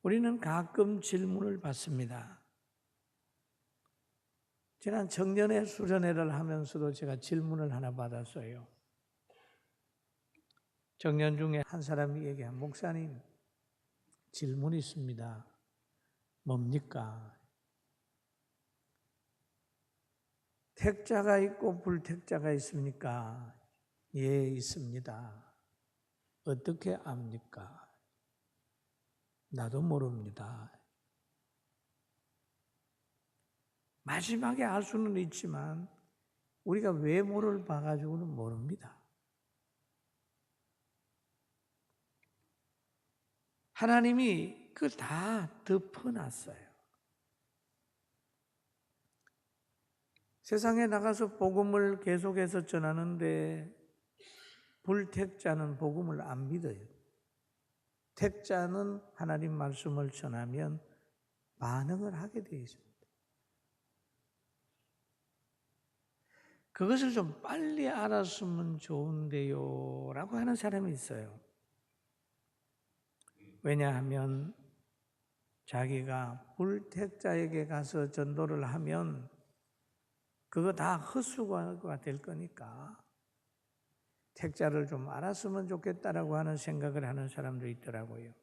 우리는 가끔 질문을 받습니다. 지난 청년회 수련회를 하면서도 제가 질문을 하나 받았어요. 청년 중에 한 사람이 얘기한, 목사님, 질문이 있습니다. 뭡니까? 택자가 있고 불택자가 있습니까? 예, 있습니다. 어떻게 압니까? 나도 모릅니다. 마지막에 알 수는 있지만 우리가 외모를 봐가지고는 모릅니다. 하나님이 그걸 다 덮어놨어요. 세상에 나가서 복음을 계속해서 전하는데 불택자는 복음을 안 믿어요. 택자는 하나님 말씀을 전하면 반응을 하게 되어 있습니다. 그것을 좀 빨리 알았으면 좋은데요 라고 하는 사람이 있어요. 왜냐하면 자기가 불택자에게 가서 전도를 하면 그거 다 헛수고가 될 거니까 택자를 좀 알았으면 좋겠다라고 하는 생각을 하는 사람도 있더라고요.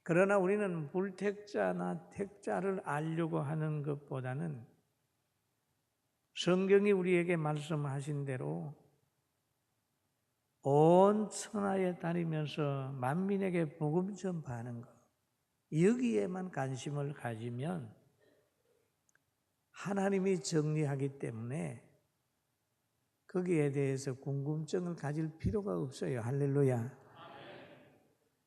그러나 우리는 불택자나 택자를 알려고 하는 것보다는 성경이 우리에게 말씀하신 대로 온 천하에 다니면서 만민에게 복음 전파하는 것, 여기에만 관심을 가지면 하나님이 정리하기 때문에 거기에 대해서 궁금증을 가질 필요가 없어요. 할렐루야.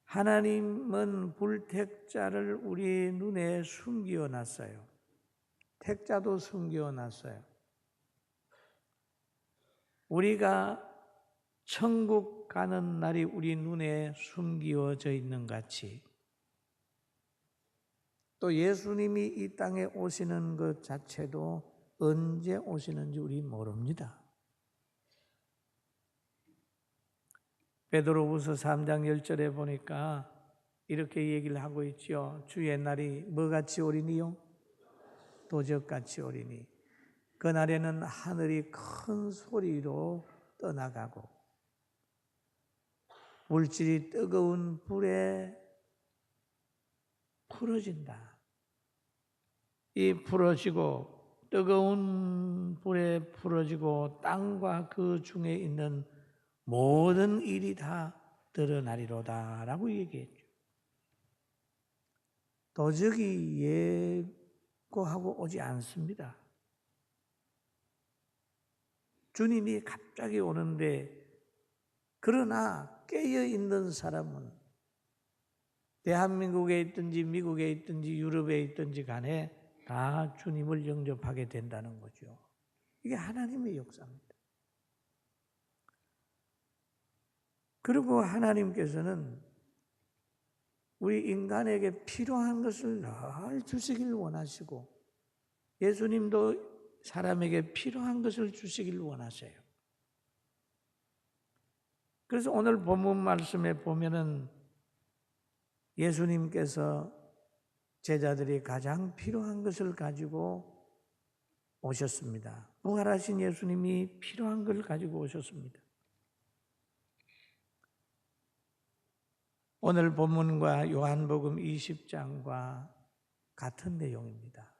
하나님은 불택자를 우리 눈에 숨겨 놨어요. 택자도 숨겨 놨어요. 우리가 천국 가는 날이 우리 눈에 숨겨져 있는 같이 또 예수님이 이 땅에 오시는 것 자체도 언제 오시는지 우리 모릅니다. 베드로후서 3장 10절에 보니까 이렇게 얘기를 하고 있죠. 주의 날이 뭐같이 오리니요? 도적같이 오리니 그날에는 하늘이 큰 소리로 떠나가고 물질이 뜨거운 불에 풀어진다. 이 풀어지고 뜨거운 불에 풀어지고 땅과 그 중에 있는 모든 일이 다 드러나리로다 라고 얘기했죠. 도적이 예고하고 오지 않습니다. 주님이 갑자기 오는데 그러나 깨어있는 사람은 대한민국에 있든지 미국에 있든지 유럽에 있든지 간에 다 주님을 영접하게 된다는 거죠. 이게 하나님의 역사입니다. 그리고 하나님께서는 우리 인간에게 필요한 것을 늘 주시길 원하시고 예수님도 사람에게 필요한 것을 주시길 원하세요. 그래서 오늘 본문 말씀에 보면은 예수님께서 제자들이 가장 필요한 것을 가지고 오셨습니다. 부활하신 예수님이 필요한 걸 가지고 오셨습니다. 오늘 본문과 요한복음 20장과 같은 내용입니다.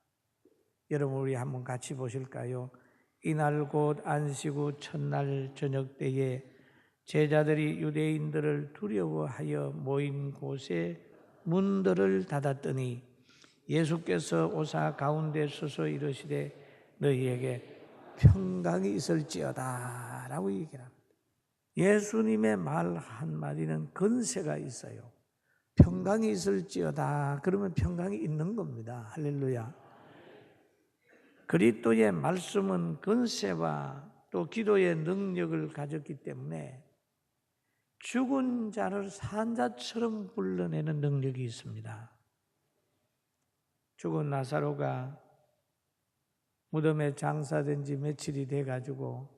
여러분 우리 한번 같이 보실까요? 이날 곧 안식 후 첫날 저녁 때에 제자들이 유대인들을 두려워하여 모인 곳에 문들을 닫았더니 예수께서 오사 가운데 서서 이르시되 너희에게 평강이 있을지어다 라고 얘기를 합니다. 예수님의 말 한마디는 건세가 있어요. 평강이 있을지어다 그러면 평강이 있는 겁니다. 할렐루야. 그리스도의 말씀은 건세와 또 기도의 능력을 가졌기 때문에 죽은 자를 산 자처럼 불러내는 능력이 있습니다. 죽은 나사로가 무덤에 장사된 지 며칠이 돼가지고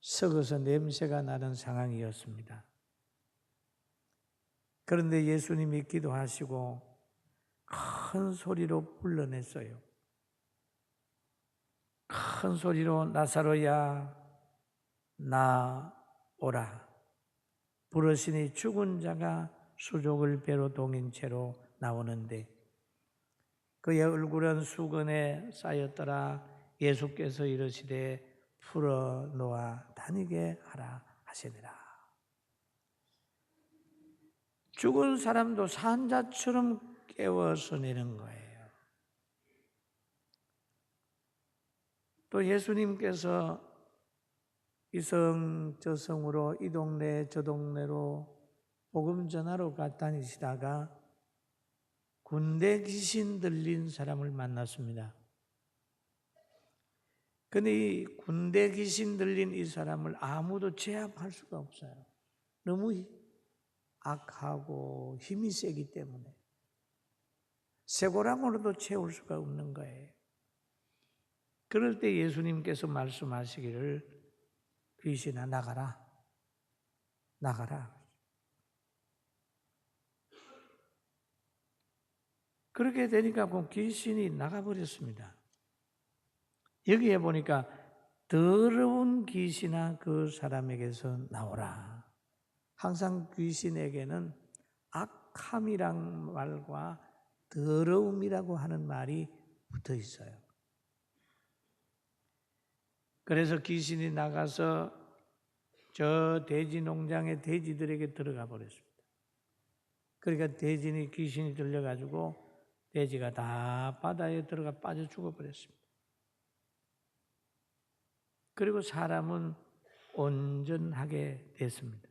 썩어서 냄새가 나는 상황이었습니다. 그런데 예수님이 기도하시고 큰 소리로 불러냈어요. 큰 소리로 나사로야 나오라. 부르시니 죽은 자가 수족을 배로 동인 채로 나오는데 그의 얼굴은 수건에 쌓였더라. 예수께서 이르시되 풀어놓아 다니게 하라 하시니라. 죽은 사람도 산자처럼 깨워서 내는 거예요. 또 예수님께서 이 성 저 성으로 이 동네 저 동네로 복음 전하러 다니시다가 군대 귀신 들린 사람을 만났습니다. 근데 이 군대 귀신 들린 이 사람을 아무도 제압할 수가 없어요. 너무 악하고 힘이 세기 때문에 쇠고랑으로도 채울 수가 없는 거예요. 그럴 때 예수님께서 말씀하시기를 귀신아 나가라. 나가라. 그렇게 되니까 그 귀신이 나가버렸습니다. 여기에 보니까 더러운 귀신아 그 사람에게서 나오라. 항상 귀신에게는 악함이란 말과 더러움이라고 하는 말이 붙어 있어요. 그래서 귀신이 나가서 저 돼지 농장의 돼지들에게 들어가 버렸습니다. 그러니까 돼지니 귀신이 들려가지고 돼지가 다 바다에 들어가 빠져 죽어버렸습니다. 그리고 사람은 온전하게 됐습니다.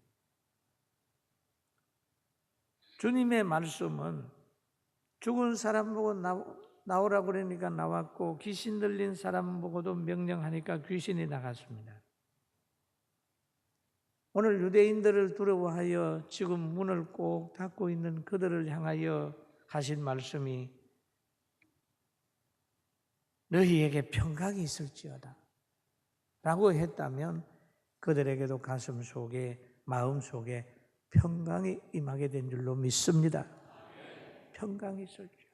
주님의 말씀은 죽은 사람 보고 나오라고 그러니까 나왔고 귀신 들린 사람 보고도 명령하니까 귀신이 나갔습니다. 오늘 유대인들을 두려워하여 지금 문을 꼭 닫고 있는 그들을 향하여 하신 말씀이 너희에게 평강이 있을지어다 라고 했다면 그들에게도 가슴 속에 마음 속에 평강이 임하게 된 줄로 믿습니다. 평강이 있을지어다.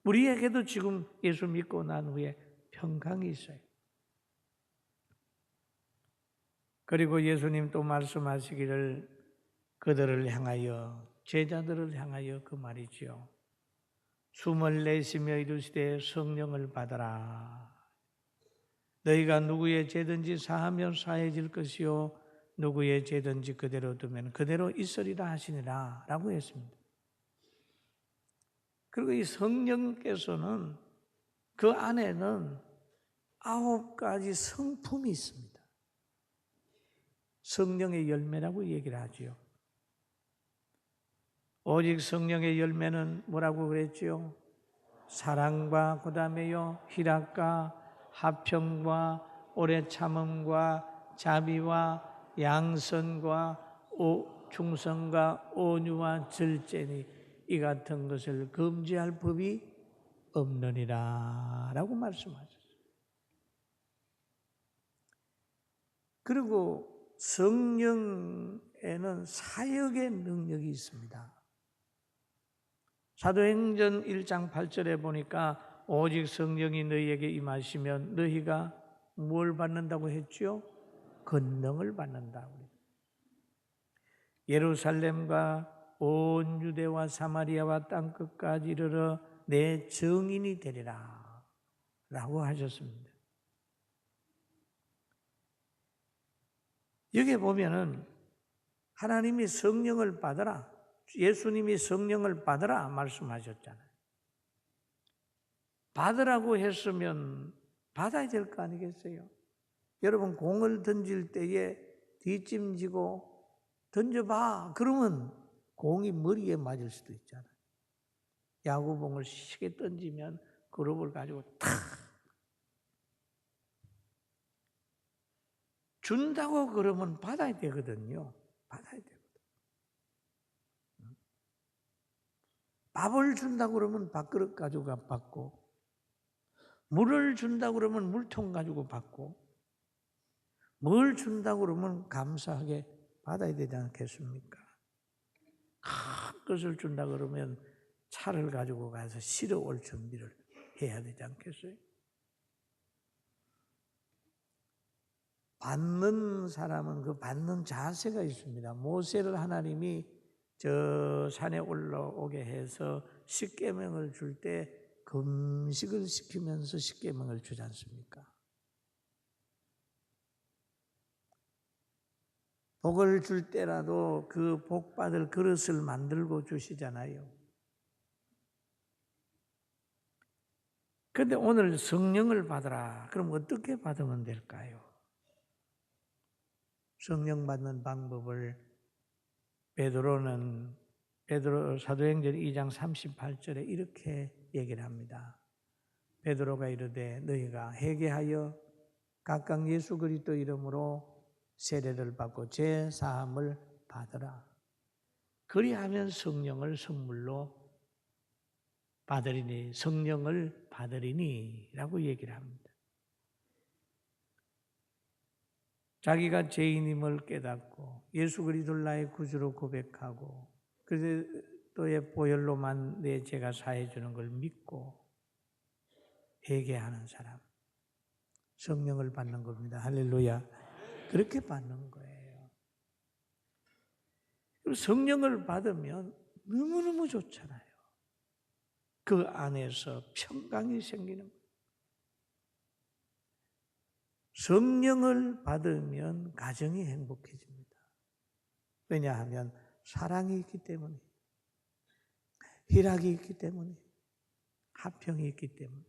우리에게도 지금 예수 믿고 난 후에 평강이 있어요. 그리고 예수님 또 말씀하시기를 그들을 향하여 제자들을 향하여 그 말이지요. 숨을 내쉬며 이르시되 성령을 받아라. 너희가 누구의 죄든지 사하면 사해질 것이요 누구의 죄든지 그대로 두면 그대로 있으리라 하시니라 라고 했습니다. 그리고 이 성령께서는 그 안에는 9가지 성품이 있습니다. 성령의 열매라고 얘기를 하지요. 오직 성령의 열매는 뭐라고 그랬지요? 사랑과 그 다음에요 희락과 화평과 오래 참음과 자비와 양선과 충성과 온유와 절제니 이 같은 것을 금지할 법이 없느니라 라고 말씀하셨어요. 그리고 성령에는 사역의 능력이 있습니다. 사도행전 1장 8절에 보니까 오직 성령이 너희에게 임하시면 너희가 뭘 받는다고 했죠? 권능을 받는다고. 예루살렘과 온 유대와 사마리아와 땅끝까지 이르러 내 증인이 되리라 라고 하셨습니다. 여기에 보면은 하나님이 성령을 받으라, 예수님이 성령을 받으라 말씀하셨잖아요. 받으라고 했으면 받아야 될 거 아니겠어요? 여러분 공을 던질 때에 뒷짐지고 던져봐. 그러면 공이 머리에 맞을 수도 있잖아요. 야구공을 시게 던지면 그룹을 가지고 탁 준다고 그러면 받아야 되거든요. 받아야 되거든요. 밥을 준다고 그러면 밥그릇 가지고 받고, 물을 준다고 그러면 물통 가지고 받고, 뭘 준다고 그러면 감사하게 받아야 되지 않겠습니까? 것을 준다 그러면 차를 가지고 가서 실어 올 준비를 해야 되지 않겠어요? 받는 사람은 그 받는 자세가 있습니다. 모세를 하나님이 저 산에 올라오게 해서 십계명을 줄 때 금식을 시키면서 십계명을 주지 않습니까? 복을 줄 때라도 그 복 받을 그릇을 만들고 주시잖아요. 그런데 오늘 성령을 받으라. 그럼 어떻게 받으면 될까요? 성령 받는 방법을 베드로 사도행전 2장 38절에 이렇게 얘기를 합니다. 베드로가 이르되 너희가 회개하여 각각 예수 그리스도 이름으로 세례를 받고 죄 사함을 받으라. 그리하면 성령을 선물로 받으리니 성령을 받으리니라고 얘기를 합니다. 자기가 죄인임을 깨닫고 예수 그리스도를 나의 구주로 고백하고 그리스도의 보혈로만 내 죄가 사해 주는 걸 믿고 회개하는 사람 성령을 받는 겁니다. 할렐루야. 그렇게 받는 거예요. 성령을 받으면 너무너무 좋잖아요. 그 안에서 평강이 생기는 거예요. 성령을 받으면 가정이 행복해집니다. 왜냐하면 사랑이 있기 때문에, 희락이 있기 때문에, 화평이 있기 때문에,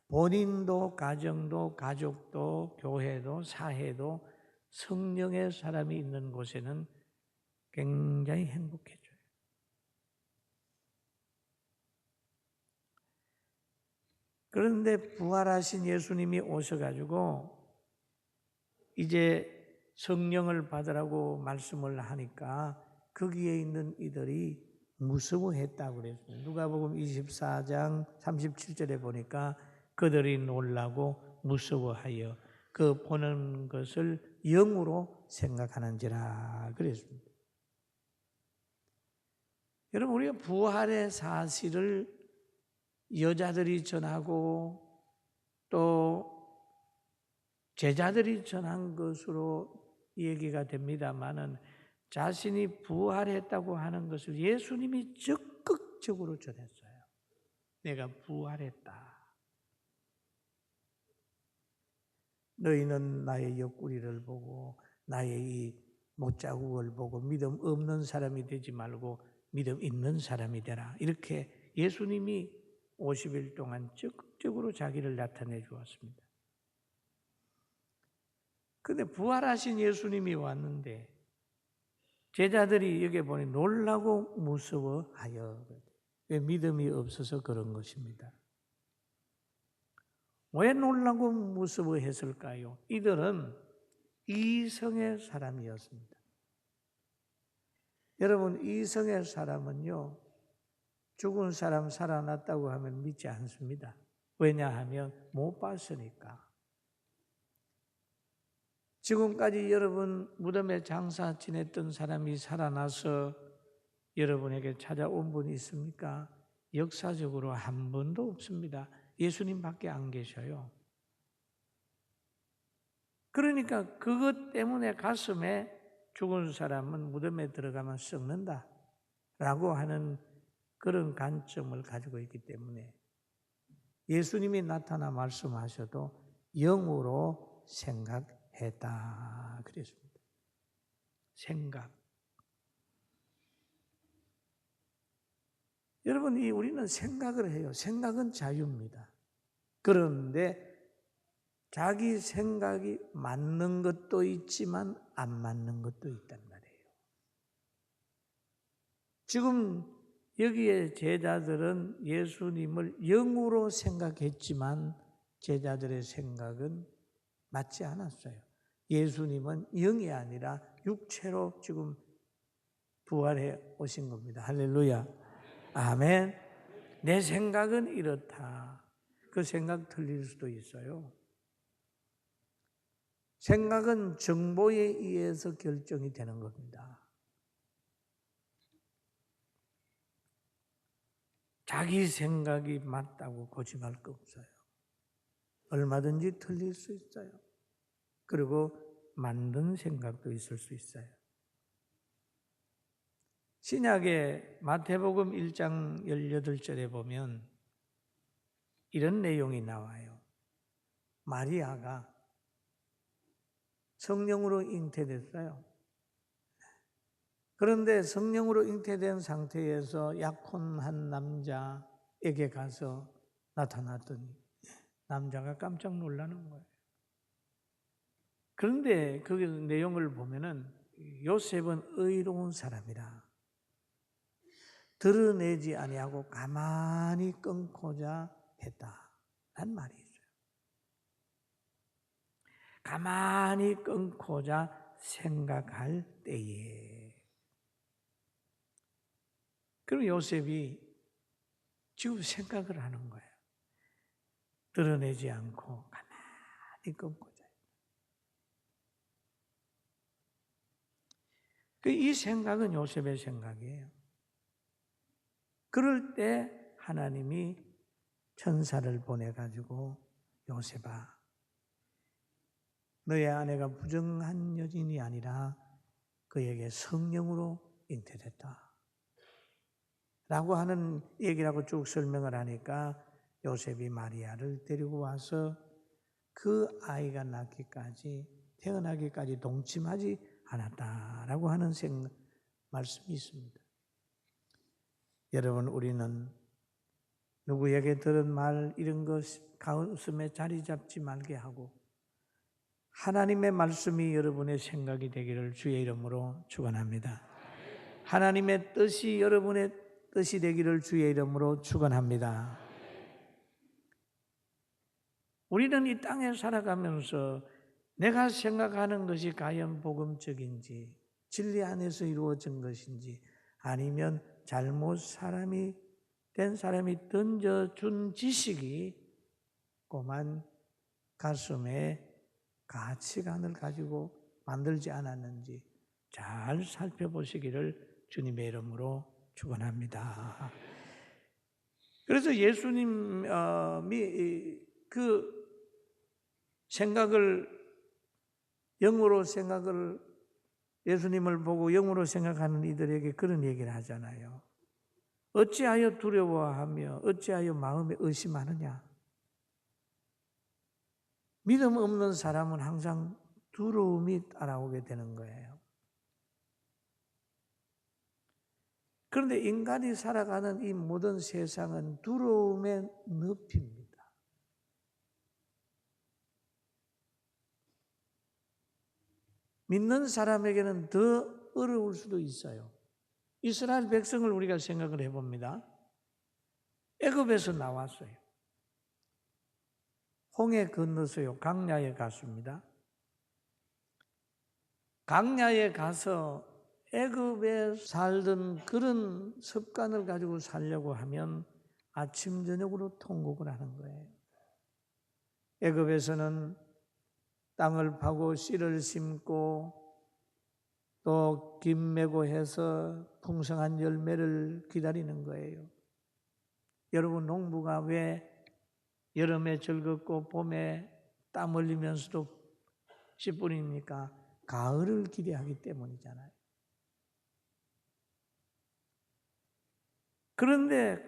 본인도 가정도 가족도 교회도 사회도 성령의 사람이 있는 곳에는 굉장히 행복해져요. 그런데 부활하신 예수님이 오셔가지고 이제 성령을 받으라고 말씀을 하니까 거기에 있는 이들이 무서워했다고 그랬어요. 누가복음 24장 37절에 보니까 그들이 놀라고 무서워하여 그 보는 것을 영으로 생각하는지라 그랬습니다. 여러분 우리가 부활의 사실을 여자들이 전하고 또 제자들이 전한 것으로 얘기가 됩니다마는 자신이 부활했다고 하는 것을 예수님이 적극적으로 전했어요. 내가 부활했다. 너희는 나의 옆구리를 보고 나의 이 못자국을 보고 믿음 없는 사람이 되지 말고 믿음 있는 사람이 되라. 이렇게 예수님이 50일 동안 적극적으로 자기를 나타내 주었습니다. 그런데 부활하신 예수님이 왔는데 제자들이 여기 보니 놀라고 무서워하여 왜 믿음이 없어서 그런 것입니다. 왜 놀라고 무서워했을까요? 이들은 이성의 사람이었습니다. 여러분 이성의 사람은요 죽은 사람 살아났다고 하면 믿지 않습니다. 왜냐하면 못 봤으니까. 지금까지 여러분 무덤에 장사 지냈던 사람이 살아나서 여러분에게 찾아온 분이 있습니까? 역사적으로 한 번도 없습니다. 예수님밖에 안 계셔요. 그러니까 그것 때문에 가슴에 죽은 사람은 무덤에 들어가면 썩는다 라고 하는 그런 관점을 가지고 있기 때문에 예수님이 나타나 말씀하셔도 영으로 생각했다 그랬습니다. 생각. 여러분, 우리는 생각을 해요. 생각은 자유입니다. 그런데 자기 생각이 맞는 것도 있지만 안 맞는 것도 있단 말이에요. 지금 여기에 제자들은 예수님을 영으로 생각했지만 제자들의 생각은 맞지 않았어요. 예수님은 영이 아니라 육체로 지금 부활해 오신 겁니다. 할렐루야. 아멘. 내 생각은 이렇다. 그 생각 틀릴 수도 있어요. 생각은 정보에 의해서 결정이 되는 겁니다. 자기 생각이 맞다고 고집할 거 없어요. 얼마든지 틀릴 수 있어요. 그리고 만든 생각도 있을 수 있어요. 신약의 마태복음 1장 18절에 보면 이런 내용이 나와요. 마리아가 성령으로 잉태됐어요. 그런데 성령으로 잉태된 상태에서 약혼한 남자에게 가서 나타났더니 남자가 깜짝 놀라는 거예요. 그런데 그 내용을 보면은 요셉은 의로운 사람이라 드러내지 아니하고 가만히 끊고자 했다는 말이 있어요. 가만히 끊고자 생각할 때에. 그럼 요셉이 지금 생각을 하는 거예요. 드러내지 않고 가만히 끊고자. 이 생각은 요셉의 생각이에요. 그럴 때 하나님이 천사를 보내가지고 요셉아, 너의 아내가 부정한 여인이 아니라 그에게 성령으로 잉태됐다 라고 하는 얘기라고 쭉 설명을 하니까 요셉이 마리아를 데리고 와서 그 아이가 태어나기까지 동침하지 않았다라고 하는 말씀이 있습니다. 여러분, 우리는 누구에게 들은 말 이런 것 가슴에 자리 잡지 말게 하고 하나님의 말씀이 여러분의 생각이 되기를 주의 이름으로 축원합니다. 하나님의 뜻이 여러분의 뜻이 되기를 주의 이름으로 축원합니다. 우리는 이 땅에 살아가면서 내가 생각하는 것이 과연 복음적인지 진리 안에서 이루어진 것인지 아니면 잘못 된 사람이 던져준 지식이 꼬만 가슴에 가치관을 가지고 만들지 않았는지 잘 살펴보시기를 주님의 이름으로 축원합니다. 그래서 예수님이 그 예수님을 보고 영으로 생각하는 이들에게 그런 얘기를 하잖아요. 어찌하여 두려워하며 어찌하여 마음에 의심하느냐? 믿음 없는 사람은 항상 두려움이 따라오게 되는 거예요. 그런데 인간이 살아가는 이 모든 세상은 두려움의 늪입니다. 믿는 사람에게는 더 어려울 수도 있어요. 이스라엘 백성을 우리가 생각을 해봅니다. 애굽에서 나왔어요. 홍해 건너서요. 강야에 갔습니다. 강야에 가서 애굽에 살던 그런 습관을 가지고 살려고 하면 아침 저녁으로 통곡을 하는 거예요. 애굽에서는 땅을 파고 씨를 심고 또 김 메고 해서 풍성한 열매를 기다리는 거예요. 여러분, 농부가 왜 여름에 즐겁고 봄에 땀 흘리면서도 씨 뿌립니까? 가을을 기대하기 때문이잖아요. 그런데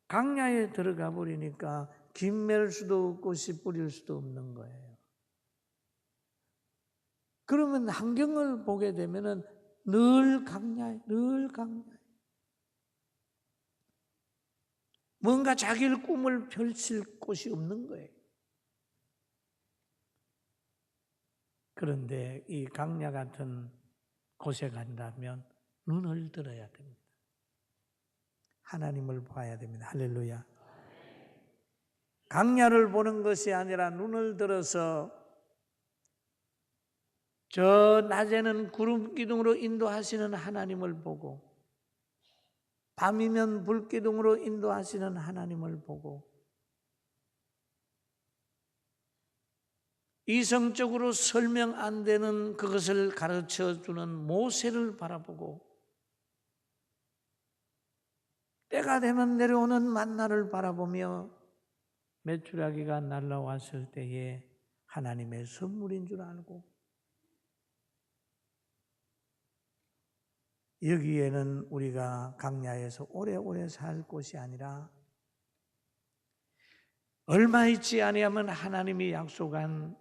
강야에 들어가 버리니까 김 멜 수도 없고 씨 뿌릴 수도 없는 거예요. 그러면 환경을 보게 되면은 늘 강야에. 뭔가 자기의 꿈을 펼칠 곳이 없는 거예요. 그런데 이 강야 같은 곳에 간다면 눈을 들어야 됩니다. 하나님을 봐야 됩니다. 할렐루야. 강야를 보는 것이 아니라 눈을 들어서 저 낮에는 구름 기둥으로 인도하시는 하나님을 보고 밤이면 불 기둥으로 인도하시는 하나님을 보고 이성적으로 설명 안 되는 그것을 가르쳐 주는 모세를 바라보고 때가 되면 내려오는 만나를 바라보며 메추라기가 날라왔을 때에 하나님의 선물인 줄 알고, 여기에는 우리가 광야에서 오래오래 살 곳이 아니라 얼마 있지 아니하면 하나님이 약속한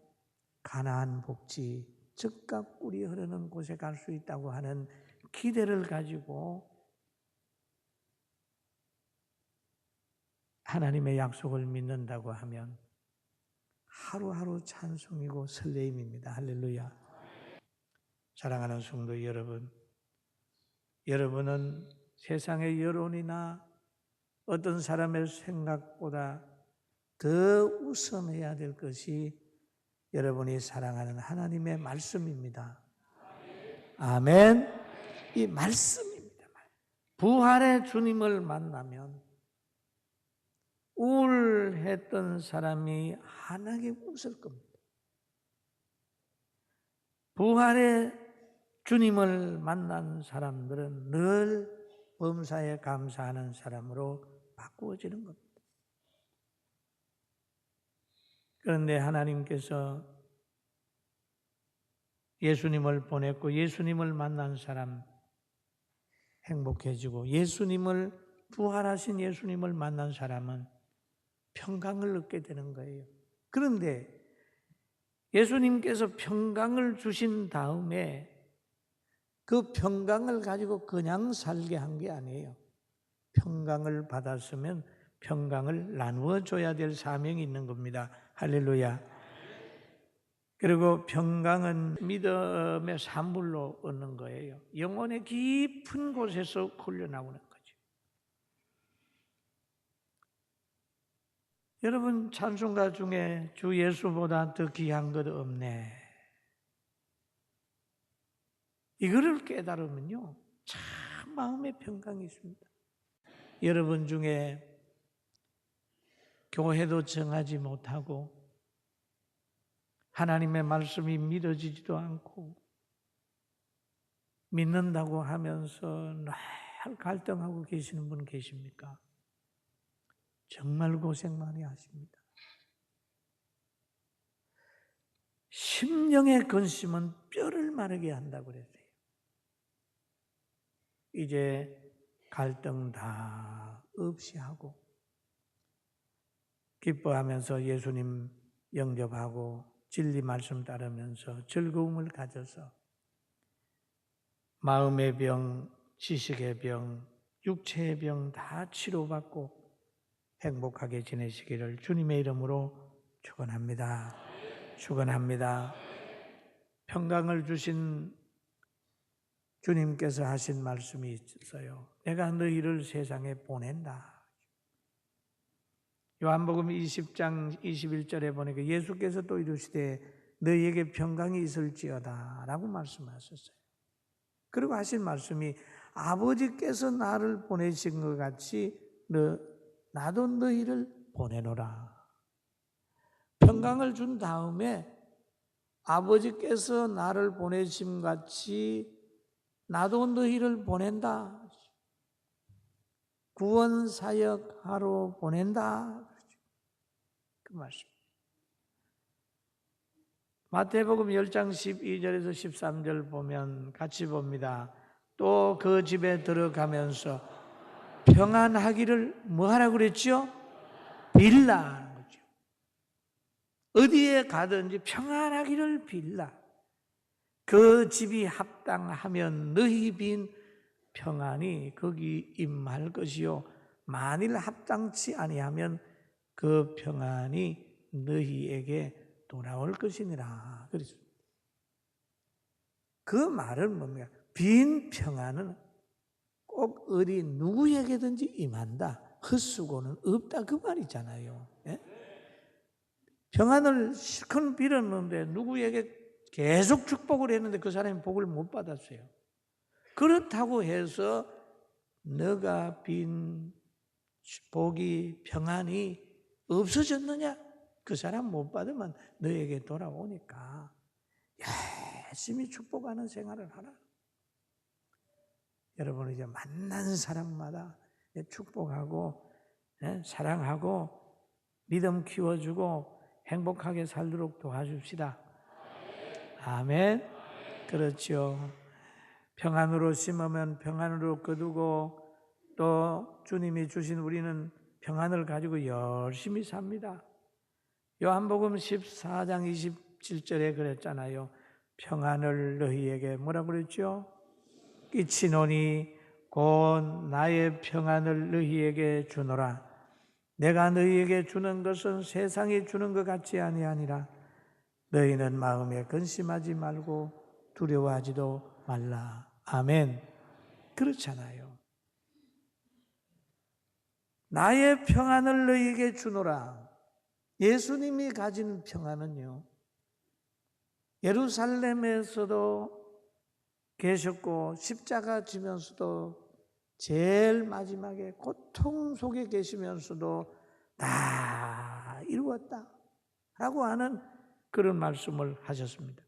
가나안 복지, 젖과 꿀이 흐르는 곳에 갈 수 있다고 하는 기대를 가지고 하나님의 약속을 믿는다고 하면 하루하루 찬송이고 설레임입니다. 할렐루야. 사랑하는 성도 여러분, 여러분은 세상의 여론이나 어떤 사람의 생각보다 더 우선해야 될 것이 여러분이 사랑하는 하나님의 말씀입니다. 아멘. 이 말씀입니다. 부활의 주님을 만나면 우울했던 사람이 환하게 웃을 겁니다. 부활의 주님을 만난 사람들은 늘 범사에 감사하는 사람으로 바꾸어지는 겁니다. 그런데 하나님께서 예수님을 보냈고 예수님을 만난 사람 행복해지고, 예수님을 부활하신 예수님을 만난 사람은 평강을 얻게 되는 거예요. 그런데 예수님께서 평강을 주신 다음에 그 평강을 가지고 그냥 살게 한 게 아니에요. 평강을 받았으면 평강을 나누어 줘야 될 사명이 있는 겁니다. 할렐루야. 그리고 평강은 믿음의 산물로 얻는 거예요. 영혼의 깊은 곳에서 흘러나오는 거죠. 여러분, 찬송가 중에 주 예수보다 더 귀한 것 없네, 이거를 깨달으면요 참 마음의 평강이 있습니다. 여러분 중에 교회도 정하지 못하고 하나님의 말씀이 믿어지지도 않고 믿는다고 하면서 늘 갈등하고 계시는 분 계십니까? 정말 고생 많이 하십니다. 심령의 근심은 뼈를 마르게 한다고 그랬어요. 이제 갈등 다 없이 하고 기뻐하면서 예수님 영접하고 진리 말씀 따르면서 즐거움을 가져서 마음의 병, 지식의 병, 육체의 병 다 치료받고 행복하게 지내시기를 주님의 이름으로 축원합니다. 축원합니다. 평강을 주신 주님께서 하신 말씀이 있어요. 내가 너희를 세상에 보낸다. 요한복음 20장 21절에 보니까 예수께서 또 이르시되 너희에게 평강이 있을지어다 라고 말씀하셨어요. 그리고 하신 말씀이 아버지께서 나를 보내신 것 같이 나도 너희를 보내노라. 평강을 준 다음에 아버지께서 나를 보내심 같이 나도 너희를 보낸다. 구원사역하러 보낸다. 그 말씀. 마태복음 10장 12절에서 13절 보면 같이 봅니다. 또 그 집에 들어가면서 평안하기를 뭐 하라고 그랬죠? 빌라 하는 거죠. 어디에 가든지 평안하기를 빌라. 그 집이 합당하면 너희 빈 평안이 거기 임할 것이요 만일 합당치 아니하면 그 평안이 너희에게 돌아올 것이니라. 그래서 그 말은 뭡니까? 빈 평안은 꼭 어디 누구에게든지 임한다. 헛수고는 없다 그 말이잖아요. 예? 평안을 실컷 빌었는데 누구에게 계속 축복을 했는데 그 사람이 복을 못 받았어요. 그렇다고 해서 너가 빈 복이 평안이 없어졌느냐? 그 사람 못 받으면 너에게 돌아오니까 열심히 축복하는 생활을 하라. 여러분 이제 만난 사람마다 축복하고 사랑하고 믿음 키워주고 행복하게 살도록 도와줍시다. 아멘. 그렇죠. 평안으로 심으면 평안으로 거두고 또 주님이 주신 우리는 평안을 가지고 열심히 삽니다. 요한복음 14장 27절에 그랬잖아요. 평안을 너희에게 뭐라고 그랬죠? 끼치노니 곧 나의 평안을 너희에게 주노라. 내가 너희에게 주는 것은 세상이 주는 것 같지 아니하니라. 너희는 마음에 근심하지 말고 두려워하지도 말라. 아멘. 그렇잖아요. 나의 평안을 너희에게 주노라. 예수님이 가진 평안은요, 예루살렘에서도 계셨고 십자가 지면서도 제일 마지막에 고통 속에 계시면서도 다 이루었다 라고 하는 그런 말씀을 하셨습니다.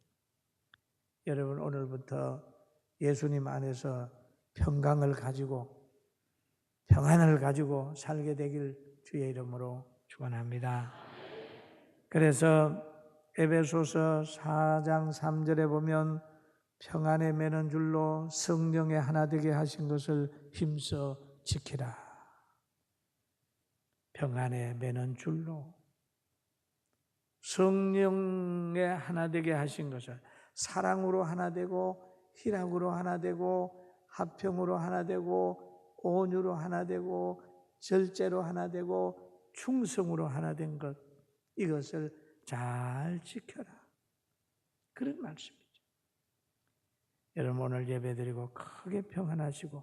여러분, 오늘부터 예수님 안에서 평강을 가지고 평안을 가지고 살게 되길 주의 이름으로 축원합니다. 그래서 에베소서 4장 3절에 보면 평안에 매는 줄로 성령에 하나 되게 하신 것을 힘써 지키라. 평안에 매는 줄로 성령에 하나 되게 하신 것을 사랑으로 하나 되고 희락으로 하나 되고 화평으로 하나 되고 온유로 하나 되고 절제로 하나 되고 충성으로 하나 된 것, 이것을 잘 지켜라. 그런 말씀이죠. 여러분, 오늘 예배드리고 크게 평안하시고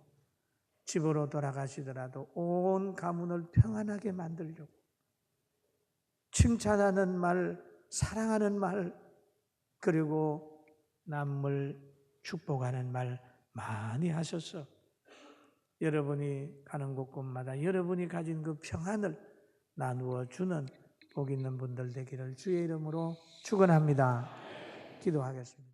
집으로 돌아가시더라도 온 가문을 평안하게 만들려고 칭찬하는 말, 사랑하는 말, 그리고 남을 축복하는 말 많이 하셔서 여러분이 가는 곳곳마다 여러분이 가진 그 평안을 나누어 주는 복 있는 분들 되기를 주의 이름으로 축원합니다. 기도하겠습니다.